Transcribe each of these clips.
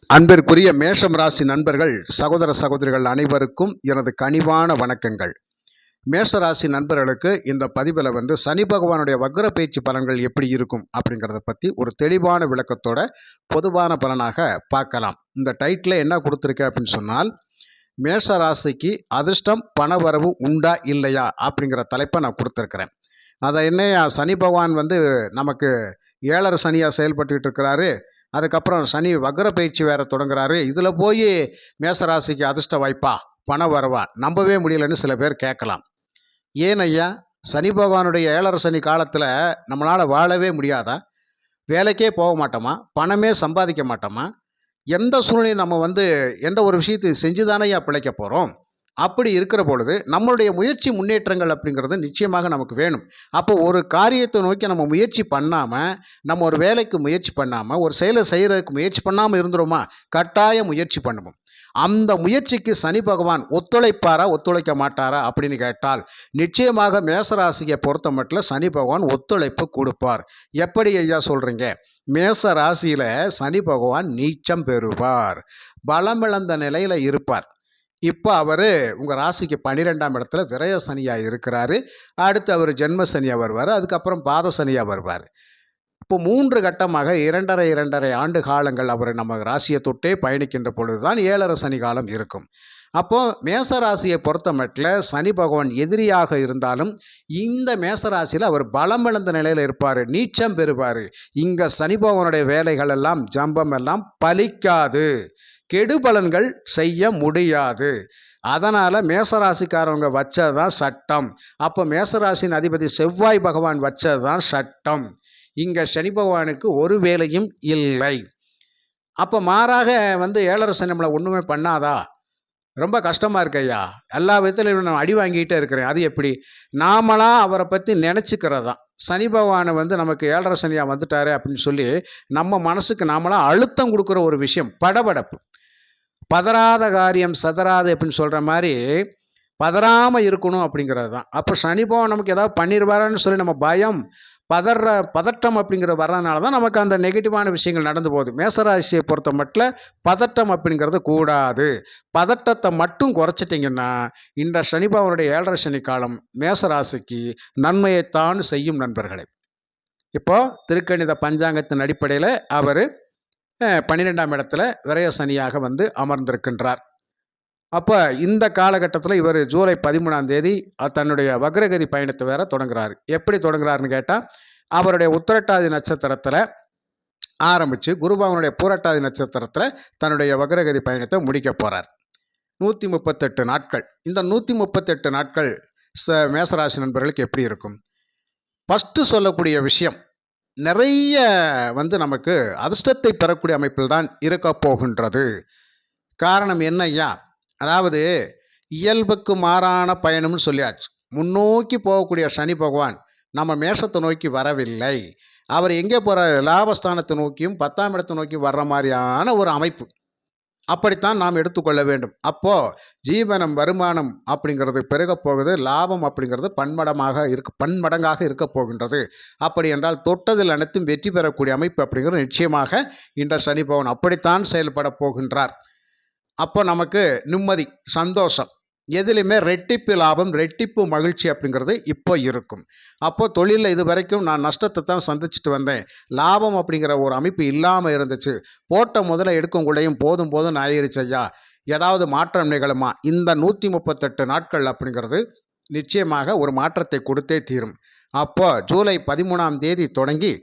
அன்பிற்குரிய மேஷம் ராசி நண்பர்கள், சகோதர சகோதரிகள் அனைவருக்கும் எனது கனிவான வணக்கங்கள். மேஷராசி நண்பர்களுக்கு இந்த பதிவில் சனி பகவானுடைய வக்ர பயிற்சி பலன்கள் எப்படி இருக்கும் அப்படிங்கிறத பற்றி ஒரு தெளிவான விளக்கத்தோட பொதுவான பலனாக பார்க்கலாம். இந்த டைட்டில் என்ன கொடுத்துருக்கேன் அப்படின்னு சொன்னால், மேஷ ராசிக்கு அதிர்ஷ்டம் பணவரவு உண்டா இல்லையா அப்படிங்கிற தலைப்பை நான் கொடுத்துருக்கிறேன். அதை என்னையா சனி பகவான் நமக்கு ஏழரை சனியாக செயல்பட்டுக்கிட்டு இருக்கிறாரு, அதுக்கப்புறம் சனி வக்ர பயிற்சி வேற தொடங்குறாரு, இதில் போய் மேசராசிக்கு அதிர்ஷ்ட வாய்ப்பா பணம் வரவா நம்பவே முடியலன்னு சில பேர் கேட்கலாம். ஏன் ஐயா, சனி பகவானுடைய ஏழரை சனி காலத்தில் நம்மளால் வாழவே முடியாதா? வேலைக்கே போக மாட்டோமா? பணமே சம்பாதிக்க மாட்டோமா? எந்த சூழ்நிலையும் நம்ம எந்த ஒரு விஷயத்தை செஞ்சு தானேயா பிழைக்க போகிறோம்? அப்படி இருக்கிற பொழுது நம்மளுடைய முயற்சி முன்னேற்றங்கள் அப்படிங்கிறது நிச்சயமாக நமக்கு வேணும். அப்போ ஒரு காரியத்தை நோக்கி நம்ம முயற்சி பண்ணாமல், நம்ம ஒரு வேலைக்கு முயற்சி பண்ணாமல், ஒரு செயலை செய்கிறதுக்கு முயற்சி பண்ணாமல் இருந்துருமா? கட்டாய முயற்சி பண்ணுவோம். அந்த முயற்சிக்கு சனி பகவான் ஒத்துழைப்பாரா ஒத்துழைக்க மாட்டாரா அப்படின்னு கேட்டால், நிச்சயமாக மேசராசியை பொறுத்த மட்டும் சனி பகவான் ஒத்துழைப்பு கொடுப்பார். எப்படி ஐயா சொல்கிறீங்க? மேச ராசியில் சனி பகவான் நீச்சம் பெறுவார், பலமிழந்த நிலையில் இருப்பார். இப்போ அவர் உங்கள் ராசிக்கு 12ஆம் இடத்துல விரய சனியாக இருக்கிறாரு. அடுத்து அவர் ஜென்ம சனியாக வருவார், அதுக்கப்புறம் பாத சனியாக வருவார். இப்போ 3 கட்டமாக 2.5 ஆண்டு காலங்கள் அவர் நம்ம ராசியை தொட்டே பயணிக்கின்ற பொழுது தான் ஏழரை சனி காலம் இருக்கும். அப்போது மேசராசியை பொறுத்த மட்டும் சனி பகவான் எதிரியாக இருந்தாலும் இந்த மேசராசியில் அவர் பலமிழந்த நிலையில் இருப்பார், நீச்சம் பெறுவார். இங்கே சனி பகவானுடைய வேலைகள் எல்லாம் ஜம்பம் எல்லாம் பலிக்காது, கெடுபலன்கள் செய்ய முடியாது. அதனால் மேசராசிக்காரவங்க வச்சதுதான் சட்டம். அப்போ மேசராசியின் அதிபதி செவ்வாய் பகவான் வச்சதுதான் சட்டம். இங்கே சனி பகவானுக்கு ஒரு வேலையும் இல்லை. அப்போ மாறாக ஏழரை சனி நம்மளை ஒன்றுமே பண்ணாதா? ரொம்ப கஷ்டமாக இருக்கு ஐயா, எல்லா விதத்துலையும் நான் அடி வாங்கிட்டே இருக்கிறேன். அது எப்படி? நாமளாக அவரை பற்றி நினச்சிக்கிறதான். சனி பகவானை நமக்கு ஏழரை சனியாக வந்துட்டாரு அப்படின்னு சொல்லி நம்ம மனசுக்கு நாமளாக அழுத்தம் கொடுக்குற ஒரு விஷயம் படபடப்பு. பதறாத காரியம் சதறாது அப்படின்னு சொல்கிற மாதிரி பதறாமல் இருக்கணும் அப்படிங்கிறது தான். அப்போ சனி பகவான் நமக்கு ஏதாவது பண்ணிடுவாரான்னு சொல்லி நம்ம பயம் பதட்டம் அப்படிங்கிற வர்றதுனால தான் நமக்கு அந்த நெகட்டிவான விஷயங்கள் நடந்து போகுது. மேசராசியை பொறுத்த மட்டும் பதட்டம் அப்படிங்கிறது கூடாது. பதட்டத்தை மட்டும் குறைச்சிட்டிங்கன்னா இந்த சனி பகவானுடைய ஏழரை சனி காலம் மேசராசிக்கு நன்மையைத்தான் செய்யும் நண்பர்களே. இப்போ திருக்கணித பஞ்சாங்கத்தின் அடிப்படையில் அவர் 12ஆம் இடத்துல விரய சனியாக அமர்ந்திருக்கின்றார். அப்போ இந்த காலகட்டத்தில் இவர் ஜூலை 13ஆம் தேதி தன்னுடைய வக்ரகதி பயணத்தை வேற தொடங்குறாரு. எப்படி தொடங்குறாருன்னு கேட்டால், அவருடைய உத்திரட்டாதி நட்சத்திரத்தில் ஆரம்பித்து குருபகவானுடைய பூரட்டாதி நட்சத்திரத்தில் தன்னுடைய வக்ரகதி பயணத்தை முடிக்க போகிறார். 138 நாட்கள். இந்த 138 நாட்கள் மேசராசி நண்பர்களுக்கு எப்படி இருக்கும்? ஃபஸ்ட்டு சொல்லக்கூடிய விஷயம், நிறைய நமக்கு அதிர்ஷ்டத்தை பெறக்கூடிய அமைப்பில் தான் இருக்க போகின்றது. காரணம் என்ன ஐயா? அதாவது இயல்புக்கு மாறான பயணம்னு சொல்லியாச்சு. முன்னோக்கி போகக்கூடிய சனி பகவான் நம்ம மேஷத்தை நோக்கி வரவில்லை. அவர் எங்கே போகிறார்? லாபஸ்தானத்தை நோக்கியும் 10ஆம் இடத்தை நோக்கி வர்ற மாதிரியான ஒரு அமைப்பு. அப்படித்தான் நாம் எடுத்துக்கொள்ள வேண்டும். அப்போது ஜீவனம் வருமானம் அப்படிங்கிறது பெருக போகுது, லாபம் அப்படிங்கிறது பன்மடங்காக இருக்க போகின்றது. அப்படி என்றால் தொட்டதில் அனைத்தும் வெற்றி பெறக்கூடிய அமைப்பு அப்படிங்கிறது நிச்சயமாக இந்த சனி பகவான் அப்படித்தான் செயல்பட போகின்றார். அப்போ நமக்கு நிம்மதி, சந்தோஷம், எதுலையுமே ரெட்டிப்பு லாபம், ரெட்டிப்பு மகிழ்ச்சி அப்படிங்கிறது இப்போ இருக்கும். அப்போ தொழிலில் இது வரைக்கும் நான் நஷ்டத்தை தான் சந்திச்சுட்டு வந்தேன், லாபம் அப்படிங்கிற ஒரு அமைப்பு இல்லாமல் இருந்துச்சு, போட்ட முதல்ல எடுக்குங்கூடையும் போதும் போதும் ஆயிருச்சு ஐயா, ஏதாவது மாற்றம் நிகழுமா? இந்த 138 நாட்கள் அப்படிங்கிறது நிச்சயமாக ஒரு மாற்றத்தை கொடுத்தே தீரும். அப்போ ஜூலை 13ஆம் தேதி தொடங்கி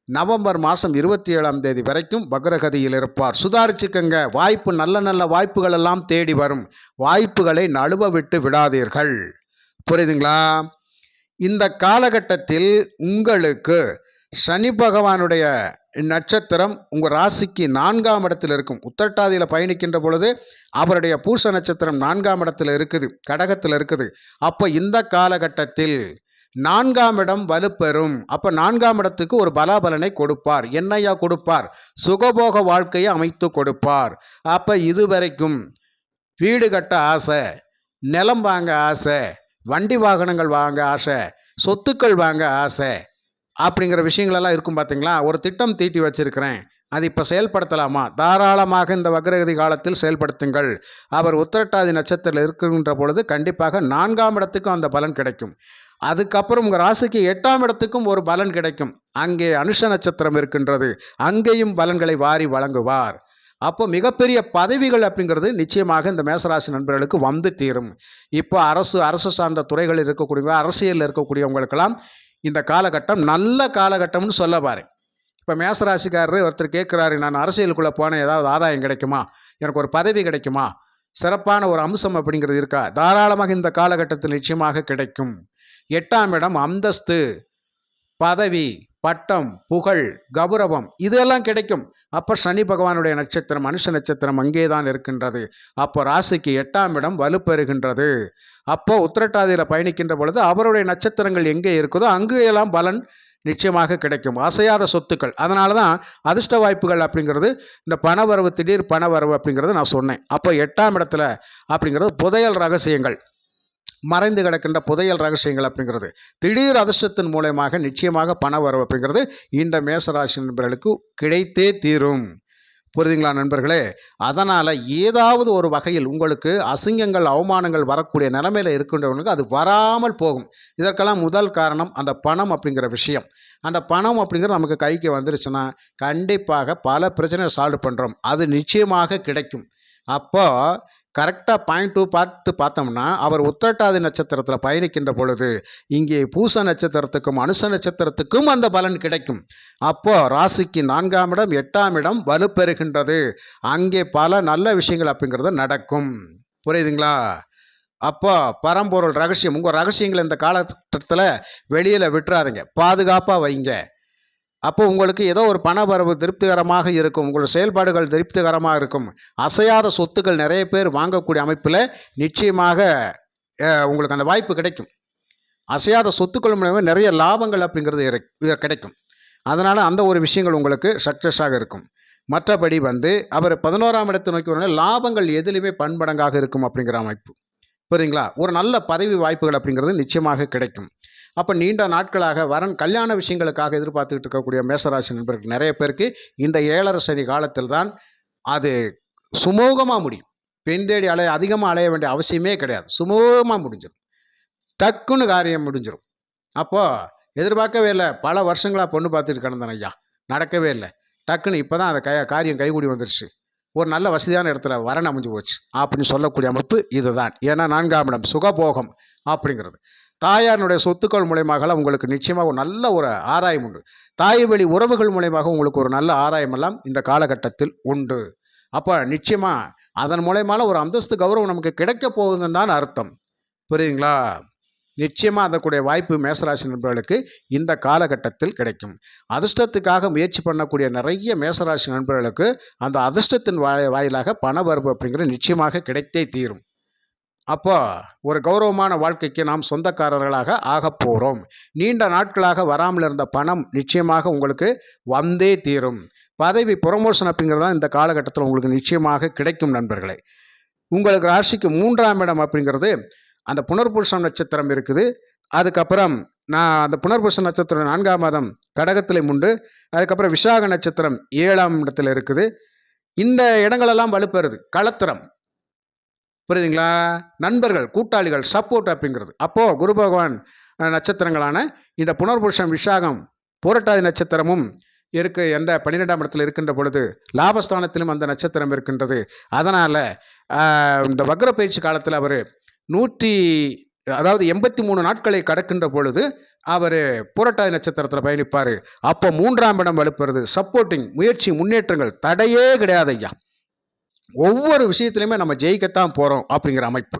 நவம்பர் மாதம் 27ஆம் தேதி வரைக்கும் வக்ரகதியில் இருப்பார். சுதாரிச்சுக்கங்க. வாய்ப்பு, நல்ல நல்ல வாய்ப்புகள் எல்லாம் தேடி வரும். வாய்ப்புகளை நழுவ விட்டு விடாதீர்கள். புரியுதுங்களா? இந்த காலகட்டத்தில் உங்களுக்கு சனி பகவானுடைய நட்சத்திரம் உங்கள் ராசிக்கு 4ஆம் இடத்தில் இருக்கும். உத்திரட்டாதியில் பயணிக்கின்ற பொழுது அவருடைய பூச நட்சத்திரம் 4ஆம் இடத்துல இருக்குது, கடகத்தில் இருக்குது. அப்போ இந்த காலகட்டத்தில் 4ஆம் இடம் வலுப்பெறும். அப்போ 4ஆம் இடத்துக்கு ஒரு பலாபலனை கொடுப்பார். என்னையா கொடுப்பார்? சுகபோக வாழ்க்கையை அமைத்து கொடுப்பார். அப்போ இதுவரைக்கும் வீடு கட்ட ஆசை, நிலம் வாங்க ஆசை, வண்டி வாகனங்கள் வாங்க ஆசை, சொத்துக்கள் வாங்க ஆசை அப்படிங்கிற விஷயங்களெல்லாம் இருக்கும் பார்த்தீங்களா? ஒரு திட்டம் தீட்டி வச்சிருக்கிறேன், அது இப்போ செயல்படுத்தலாமா? தாராளமாக இந்த வக்ரகதி காலத்தில் செயல்படுத்துங்கள். அவர் உத்திரட்டாதி நட்சத்திரத்தில் இருக்கின்ற பொழுது கண்டிப்பாக 4ஆம் இடத்துக்கும் அந்த பலன் கிடைக்கும். அதுக்கப்புறம் உங்கள் ராசிக்கு 8ஆம் இடத்துக்கும் ஒரு பலன் கிடைக்கும். அங்கே அனுஷ நட்சத்திரம் இருக்கின்றது. அங்கேயும் பலன்களை வாரி வழங்குவார். அப்போ மிகப்பெரிய பதவிகள் அப்படிங்கிறது நிச்சயமாக இந்த மேசராசி நண்பர்களுக்கு வந்து தீரும். இப்போ அரசு சார்ந்த துறைகளில் இருக்கக்கூடிய, அரசியலில் இருக்கக்கூடியவங்களுக்கெல்லாம் இந்த காலகட்டம் நல்ல காலகட்டம்னு சொல்ல பாருங்க. இப்போ மேசராசிக்காரர் ஒருத்தர் கேட்குறாரு, நான் அரசியலுக்குள்ளே போனேன், ஏதாவது ஆதாயம் கிடைக்குமா, எனக்கு ஒரு பதவி கிடைக்குமா, சிறப்பான ஒரு அம்சம் அப்படிங்கிறது இருக்கா? தாராளமாக இந்த காலகட்டத்தில் நிச்சயமாக கிடைக்கும். 8ஆம் இடம் அந்தஸ்து, பதவி, பட்டம், புகழ், கௌரவம் இதெல்லாம் கிடைக்கும். அப்போ சனி பகவானுடைய நட்சத்திரம் அனுஷ நட்சத்திரம் அங்கே தான் இருக்கின்றது. அப்போ ராசிக்கு 8ஆம் இடம் வலுப்பெறுகின்றது. அப்போ உத்திரட்டாதியில் பயணிக்கின்ற பொழுது அவருடைய நட்சத்திரங்கள் எங்கே இருக்குதோ அங்கேயெல்லாம் பலன் நிச்சயமாக கிடைக்கும். அசையாத சொத்துக்கள், அதனால தான் அதிர்ஷ்ட வாய்ப்புகள் அப்படிங்கிறது, இந்த பணவரவு, திடீர் பணவரவு அப்படிங்கிறது நான் சொன்னேன். அப்போ 8ஆம் இடத்துல அப்படிங்கிறது புதையல் ரகசியங்கள், மறைந்து கிடக்கின்ற புதையல் ரகசியங்கள் அப்படிங்கிறது, திடீர் அதிர்ஷ்டத்தின் மூலமாக நிச்சயமாக பண வரவு அப்படிங்கிறது இந்த மேசராசி நண்பர்களுக்கு கிடைத்தே தீரும். புரியுதுங்களா நண்பர்களே? அதனால் ஏதாவது ஒரு வகையில் உங்களுக்கு அசிங்கங்கள், அவமானங்கள் வரக்கூடிய நிலைமையில் இருக்கின்றவங்களுக்கு அது வராமல் போகும். இதற்கெல்லாம் முதல் காரணம் அந்த பணம் அப்படிங்கிற விஷயம். அந்த பணம் அப்படிங்கிறது நமக்கு கைக்கு வந்துருச்சுன்னா கண்டிப்பாக பல பிரச்சனையை சால்வ் பண்ணுறோம், அது நிச்சயமாக கிடைக்கும். அப்போ கரெக்டாக பாயிண்ட் டூ பார்த்து பார்த்தோம்னா, அவர் உத்திரட்டாதி நட்சத்திரத்தில் பயணிக்கின்ற பொழுது இங்கே பூச நட்சத்திரத்துக்கும் அனுச நட்சத்திரத்துக்கும் அந்த பலன் கிடைக்கும். அப்போ ராசிக்கு 4ஆம் இடம் 8ஆம் இடம் வலுப்பெறுகின்றது. அங்கே பல நல்ல விஷயங்கள் அப்படிங்கிறது நடக்கும். புரியுதுங்களா? அப்போ பரம்பொருள் ரகசியம், உங்கள் ரகசியங்களை இந்த காலகட்டத்தில் வெளியில் விட்டுறாதீங்க, பாதுகாப்பாக வைங்க. அப்போ உங்களுக்கு ஏதோ ஒரு பணவரவு திருப்திகரமாக இருக்கும், உங்களோட செயல்பாடுகள் திருப்திகரமாக இருக்கும். அசையாத சொத்துக்கள் நிறைய பேர் வாங்கக்கூடிய அமைப்பில் நிச்சயமாக உங்களுக்கு அந்த வாய்ப்பு கிடைக்கும். அசையாத சொத்துக்கள் மூலமாக நிறைய லாபங்கள் அப்படிங்கிறது கிடைக்கும். அதனால் அந்த ஒரு விஷயங்கள் உங்களுக்கு சக்ஸஸாக இருக்கும். மற்றபடி அவர் 11ஆம் இடத்தை நோக்கி வரனால லாபங்கள் எதுலேயுமே பன்மடங்காக இருக்கும் அப்படிங்கிற அமைப்பு. புரியுதுங்களா? ஒரு நல்ல பதவி வாய்ப்புகள் அப்படிங்கிறது நிச்சயமாக கிடைக்கும். அப்போ நீண்ட நாட்களாக வரன் கல்யாண விஷயங்களுக்காக எதிர்பார்த்துக்கிட்டு இருக்கக்கூடிய மேசராசி நண்பர்கள் நிறைய பேருக்கு இந்த 7.5 சனி காலத்தில் தான் அது சுமூகமாக முடியும். பெண் தேடி அதிகமாக அலைய வேண்டிய அவசியமே கிடையாது, சுமூகமாக முடிஞ்சிடும், டக்குன்னு காரியம் முடிஞ்சிடும். அப்போது எதிர்பார்க்கவே இல்லை, பல வருஷங்களாக பொண்ணு பார்த்துட்டு கிடந்தேன் ஐயா, நடக்கவே இல்லை, டக்குன்னு இப்போ தான் அந்த காரியம் கைகூடி வந்துருச்சு, ஒரு நல்ல வசதியான இடத்துல வரன் அமைஞ்சு போச்சு அப்படின்னு சொல்லக்கூடிய அமைப்பு இதுதான். ஏன்னா 4ஆம் இடம் சுகபோகம் அப்படிங்கிறது. தாயாருடைய சொத்துக்கள் மூலயமாக உங்களுக்கு நிச்சயமாக ஒரு நல்ல ஒரு ஆதாயம் உண்டு. தாய் வழி உறவுகள் மூலயமாக உங்களுக்கு ஒரு நல்ல ஆதாயம் எல்லாம் இந்த காலகட்டத்தில் உண்டு. அப்போ நிச்சயமாக அதன் மூலயமால ஒரு அந்தஸ்து, கௌரவம் நமக்கு கிடைக்க போகுதுன்னு தான் அர்த்தம். புரியுதுங்களா? நிச்சயமாக அதற்குடைய வாய்ப்பு மேசராசி நண்பர்களுக்கு இந்த காலகட்டத்தில் கிடைக்கும். அதிர்ஷ்டத்துக்காக முயற்சி பண்ணக்கூடிய நிறைய மேசராசி நண்பர்களுக்கு அந்த அதிர்ஷ்டத்தின் வாயிலாக பணவரவு அப்படிங்கிறது நிச்சயமாக கிடைத்தே தீரும். அப்போ ஒரு கௌரவமான வாழ்க்கைக்கு நாம் சொந்தக்காரர்களாக ஆகப் போகிறோம். நீண்ட நாட்களாக வராமல் இருந்த பணம் நிச்சயமாக உங்களுக்கு வந்தே தீரும். பதவி ப்ரொமோஷன் அப்படிங்கிறது தான் இந்த காலகட்டத்தில் உங்களுக்கு நிச்சயமாக கிடைக்கும் நண்பர்களே. உங்களுக்கு ராசிக்கு 3ஆம் இடம் அப்படிங்கிறது அந்த புனர்பூசம் நட்சத்திரம் இருக்குது. அதுக்கப்புறம் அந்த புனர்பூசம் நட்சத்திரம் 4ஆம் மாதம் கடகத்தில் உண்டு. அதுக்கப்புறம் விசாக நட்சத்திரம் 7ஆம் இடத்துல இருக்குது. இந்த இடங்களெல்லாம் வலுப்பெறுது. களத்திரம், புரியுதுங்களா? நண்பர்கள், கூட்டாளிகள், சப்போர்ட் அப்படிங்கிறது. அப்போது குரு பகவான் நட்சத்திரங்களான இந்த புனர்பூஷம், விஷாகம், பூரட்டாதி நட்சத்திரமும் எந்த 12ஆம் இடத்துல இருக்கின்ற பொழுது லாபஸ்தானத்திலும் அந்த நட்சத்திரம் இருக்கின்றது. அதனால் இந்த வக்ர பயிற்சி காலத்தில் அவர் 83 நாட்களை கடக்கின்ற பொழுது அவர் பூரட்டாதி நட்சத்திரத்தில் பயணிப்பார். அப்போ 3ஆம் இடம் வலுப்பெறுது. சப்போர்ட்டிங், முயற்சி, முன்னேற்றங்கள் தடையே கிடையாது ஐயா. ஒவ்வொரு விஷயத்துலையுமே நம்ம ஜெயிக்கத்தான் போகிறோம் அப்படிங்கிற அமைப்பு.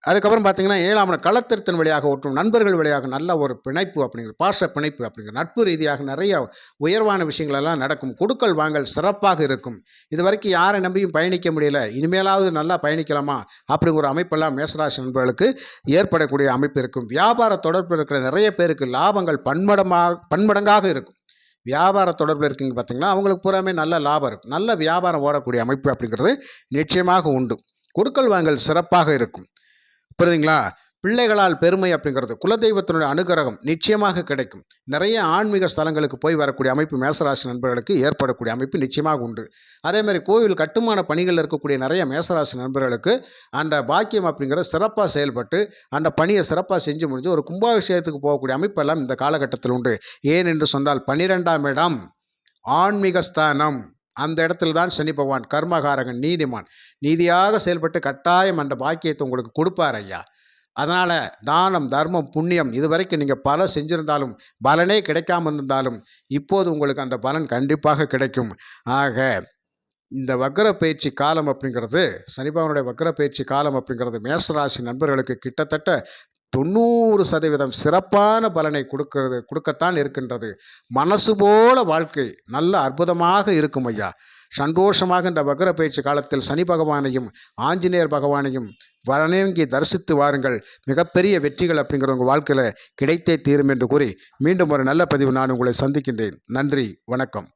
அதுக்கப்புறம் பார்த்தீங்கன்னா 7ஆம் இடம் களத்திருத்தன் வழியாக ஒற்றும் நண்பர்கள் வழியாக நல்ல ஒரு பிணைப்பு அப்படிங்கிற, பாச பிணைப்பு அப்படிங்கிற, நட்பு ரீதியாக நிறைய உயர்வான விஷயங்கள் எல்லாம் நடக்கும். கொடுக்கல் வாங்கல் சிறப்பாக இருக்கும். இது வரைக்கும் யாரை நம்பியும் பயணிக்க முடியல, இனிமேலாவது நல்லா பயணிக்கலாமா அப்படிங்கிற அமைப்பெல்லாம் மேசராசி நண்பர்களுக்கு ஏற்படக்கூடிய அமைப்பு இருக்கும். வியாபார தொடர்பு இருக்கிற நிறைய பேருக்கு லாபங்கள் பன்மடங்காக இருக்கும். வியாபார தொடர்பில் இருக்கீங்க பார்த்தீங்களா, அவங்களுக்கு பூராமே நல்ல லாபம் இருக்கும். நல்ல வியாபாரம் ஓடக்கூடிய அமைப்பு அப்படிங்கிறது நிச்சயமாக உண்டு. கொடுக்கல் வாங்கல் சிறப்பாக இருக்கும். புரியுதுங்களா? பிள்ளைகளால் பெருமை அப்படிங்கிறது குலதெய்வத்தினுடைய அனுகிரகம் நிச்சயமாக கிடைக்கும். நிறைய ஆன்மீக ஸ்தலங்களுக்கு போய் வரக்கூடிய அமைப்பு மேசராசி நண்பர்களுக்கு ஏற்படக்கூடிய அமைப்பு நிச்சயமாக உண்டு. அதேமாதிரி கோவில் கட்டுமான பணிகளில் இருக்கக்கூடிய நிறைய மேசராசி நண்பர்களுக்கு அந்த பாக்கியம் அப்படிங்கிறது சிறப்பாக செயல்பட்டு அந்த பணியை சிறப்பாக செஞ்சு முடிஞ்சு ஒரு கும்பாபிஷேகத்துக்கு போகக்கூடிய அமைப்பெல்லாம் இந்த காலகட்டத்தில் உண்டு. ஏன் என்று சொன்னால் 12ஆம் இடம் ஆன்மீக ஸ்தானம். அந்த இடத்துல தான் சனி பகவான் கர்மகாரகன், நீதிமான், நீதியாக செயல்பட்டு கட்டாயம் அந்த பாக்கியத்தை உங்களுக்கு கொடுப்பார் ஐயா. அதனால் தானம், தர்மம், புண்ணியம் இதுவரைக்கும் நீங்கள் பல செஞ்சிருந்தாலும் பலனே கிடைக்காம இருந்தாலும் இப்போது உங்களுக்கு அந்த பலன் கண்டிப்பாக கிடைக்கும். ஆக இந்த வக்ர பயிற்சி காலம் அப்படிங்கிறது, சனி பகவானுடைய வக்ர பயிற்சி காலம் அப்படிங்கிறது மேஷராசி நண்பர்களுக்கு கிட்டத்தட்ட 90% சிறப்பான பலனை கொடுக்கத்தான் இருக்கின்றது. மனசு போல வாழ்க்கை நல்ல அற்புதமாக இருக்கும் ஐயா. சந்தோஷமாக இந்த வக்ர பயிற்சி காலத்தில் சனி பகவானையும் ஆஞ்சநேயர் பகவானையும் வணங்கி தரிசித்து வாருங்கள். மிகப்பெரிய வெற்றிகள் அப்படிங்கிற உங்கள் வாழ்க்கையில் கிடைத்தே தீரும் என்று கூறி மீண்டும் ஒரு நல்ல பதிவு நான் உங்களை சந்திக்கின்றேன். நன்றி, வணக்கம்.